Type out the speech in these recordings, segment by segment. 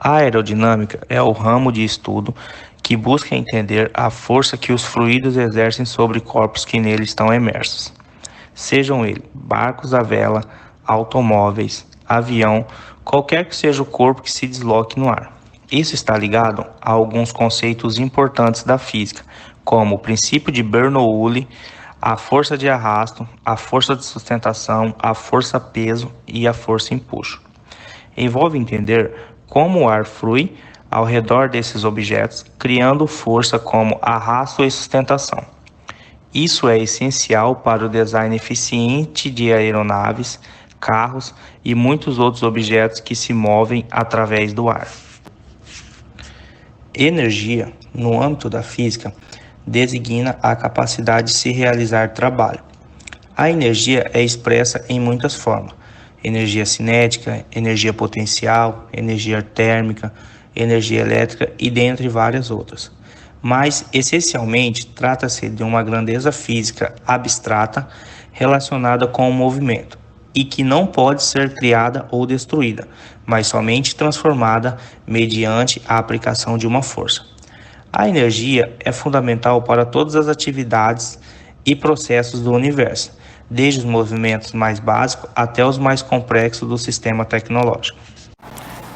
A aerodinâmica é o ramo de estudo que busca entender a força que os fluidos exercem sobre corpos que nele estão imersos, sejam eles barcos à vela, automóveis, avião, qualquer que seja o corpo que se desloque no ar. Isso está ligado a alguns conceitos importantes da física, como o princípio de Bernoulli, a força de arrasto, a força de sustentação, a força-peso e a força-empuxo. Envolve entender como o ar flui ao redor desses objetos, criando força como arrasto e sustentação. Isso é essencial para o design eficiente de aeronaves, carros e muitos outros objetos que se movem através do ar. Energia, no âmbito da física, designa a capacidade de se realizar trabalho. A energia é expressa em muitas formas: energia cinética, energia potencial, energia térmica, energia elétrica e dentre várias outras. Mas, essencialmente, trata-se de uma grandeza física abstrata relacionada com o movimento e que não pode ser criada ou destruída, mas somente transformada mediante a aplicação de uma força. A energia é fundamental para todas as atividades e processos do universo, desde os movimentos mais básicos até os mais complexos do sistema tecnológico.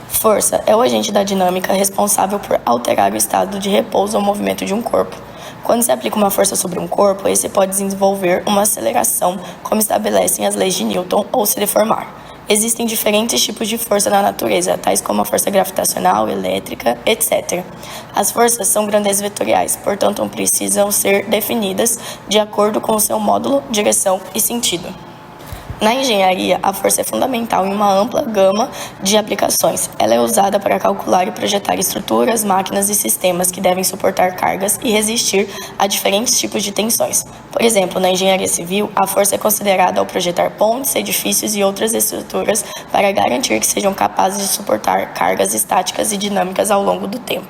Força é o agente da dinâmica responsável por alterar o estado de repouso ou movimento de um corpo. Quando se aplica uma força sobre um corpo, esse pode desenvolver uma aceleração, como estabelecem as leis de Newton, ou se deformar. Existem diferentes tipos de força na natureza, tais como a força gravitacional, elétrica, etc. As forças são grandezas vetoriais, portanto precisam ser definidas de acordo com o seu módulo, direção e sentido. Na engenharia, a força é fundamental em uma ampla gama de aplicações. Ela é usada para calcular e projetar estruturas, máquinas e sistemas que devem suportar cargas e resistir a diferentes tipos de tensões. Por exemplo, na engenharia civil, a força é considerada ao projetar pontes, edifícios e outras estruturas para garantir que sejam capazes de suportar cargas estáticas e dinâmicas ao longo do tempo.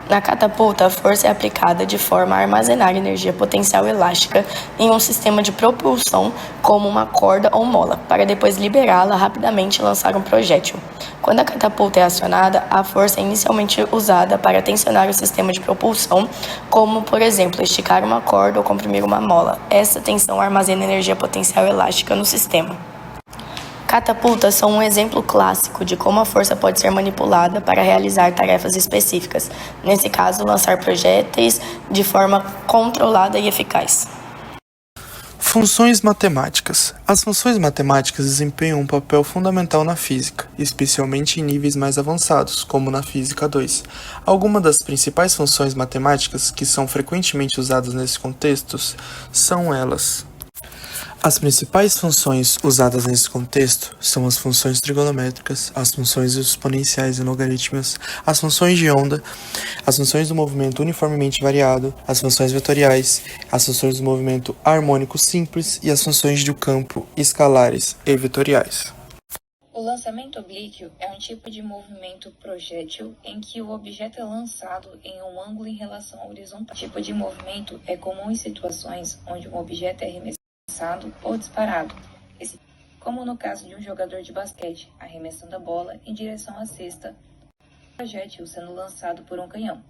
Na catapulta, a força é aplicada de forma a armazenar energia potencial elástica em um sistema de propulsão, como uma corda ou mola, para depois liberá-la rapidamente e lançar um projétil. Quando a catapulta é acionada, a força é inicialmente usada para tensionar o sistema de propulsão, como, por exemplo, esticar uma corda ou comprimir uma mola. Essa tensão armazena energia potencial elástica no sistema. Catapultas são um exemplo clássico de como a força pode ser manipulada para realizar tarefas específicas, nesse caso, lançar projéteis de forma controlada e eficaz. Funções matemáticas. As funções matemáticas desempenham um papel fundamental na física, especialmente em níveis mais avançados, como na Física 2. Algumas das principais funções matemáticas que são frequentemente usadas nesses contextos são elas. As principais funções usadas nesse contexto são as funções trigonométricas, as funções exponenciais e logarítmicas, as funções de onda, as funções do movimento uniformemente variado, as funções vetoriais, as funções do movimento harmônico simples e as funções do campo escalares e vetoriais. O lançamento oblíquo é um tipo de movimento projétil em que o objeto é lançado em um ângulo em relação à horizontal. O tipo de movimento é comum em situações onde um objeto é arremessado ou disparado, como no caso de um jogador de basquete arremessando a bola em direção à cesta, um projétil sendo lançado por um canhão.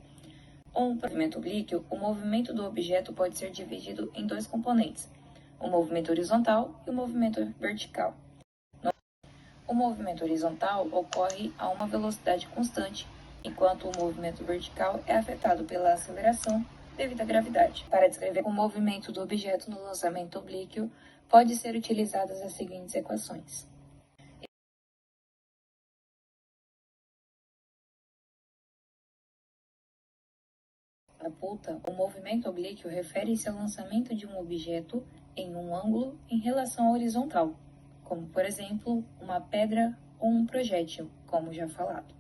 Um movimento oblíquo, o movimento do objeto pode ser dividido em dois componentes, o movimento horizontal e o movimento vertical. O movimento horizontal ocorre a uma velocidade constante, enquanto o movimento vertical é afetado pela aceleração devido à gravidade. Para descrever o movimento do objeto no lançamento oblíquo, pode ser utilizadas as seguintes equações. Na catapulta, o movimento oblíquo refere-se ao lançamento de um objeto em um ângulo em relação à horizontal, como, por exemplo, uma pedra ou um projétil, como já falado.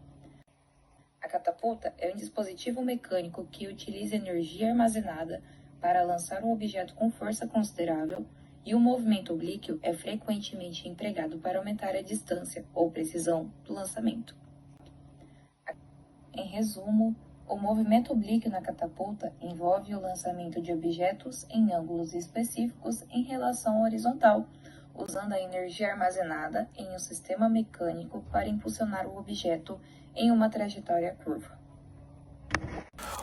A catapulta é um dispositivo mecânico que utiliza energia armazenada para lançar um objeto com força considerável, e o movimento oblíquo é frequentemente empregado para aumentar a distância ou precisão do lançamento. Em resumo, o movimento oblíquo na catapulta envolve o lançamento de objetos em ângulos específicos em relação à horizontal, usando a energia armazenada em um sistema mecânico para impulsionar o objeto em uma trajetória curva.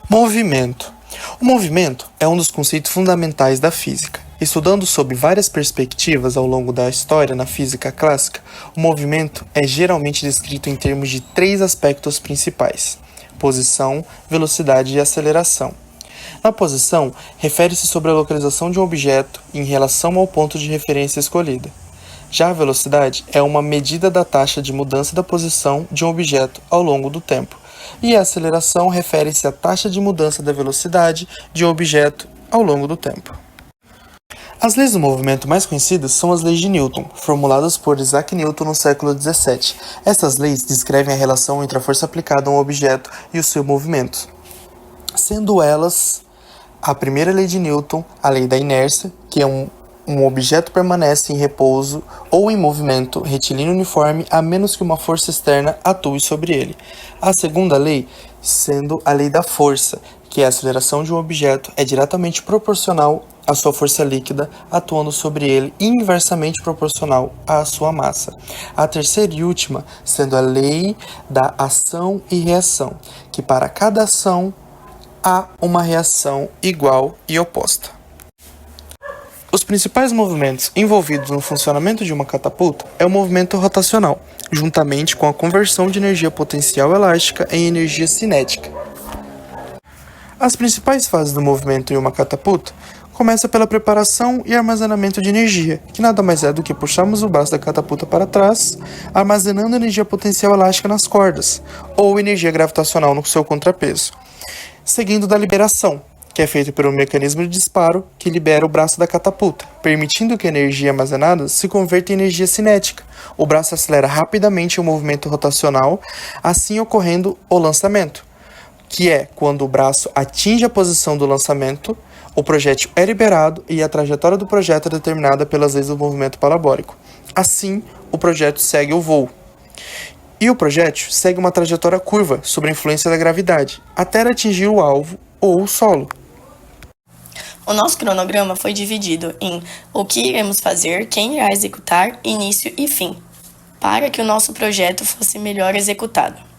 Movimento. O movimento é um dos conceitos fundamentais da física. Estudando sob várias perspectivas ao longo da história na física clássica, o movimento é geralmente descrito em termos de 3 aspectos principais: posição, velocidade e aceleração. Na posição, refere-se sobre a localização de um objeto em relação ao ponto de referência escolhida. Já a velocidade é uma medida da taxa de mudança da posição de um objeto ao longo do tempo, e a aceleração refere-se à taxa de mudança da velocidade de um objeto ao longo do tempo. As leis do movimento mais conhecidas são as leis de Newton, formuladas por Isaac Newton no século XVII. Essas leis descrevem a relação entre a força aplicada a um objeto e o seu movimento, sendo elas a primeira lei de Newton, a lei da inércia, que é um objeto permanece em repouso ou em movimento retilíneo uniforme a menos que uma força externa atue sobre ele. A segunda lei, sendo a lei da força, que a aceleração de um objeto é diretamente proporcional à sua força líquida atuando sobre ele e inversamente proporcional à sua massa. A terceira e última, sendo a lei da ação e reação, que para cada ação há uma reação igual e oposta. Os principais movimentos envolvidos no funcionamento de uma catapulta é o movimento rotacional, juntamente com a conversão de energia potencial elástica em energia cinética. As principais fases do movimento em uma catapulta começam pela preparação e armazenamento de energia, que nada mais é do que puxarmos o braço da catapulta para trás, armazenando energia potencial elástica nas cordas, ou energia gravitacional no seu contrapeso, seguindo da liberação, que é feito por um mecanismo de disparo que libera o braço da catapulta, permitindo que a energia armazenada se converta em energia cinética. O braço acelera rapidamente o movimento rotacional, assim ocorrendo o lançamento, que é quando o braço atinge a posição do lançamento, o projétil é liberado e a trajetória do projétil é determinada pelas leis do movimento parabólico. Assim, o projétil segue o voo. E o projétil segue uma trajetória curva sob a influência da gravidade, até atingir o alvo ou o solo. O nosso cronograma foi dividido em o que iremos fazer, quem irá executar, início e fim, para que o nosso projeto fosse melhor executado.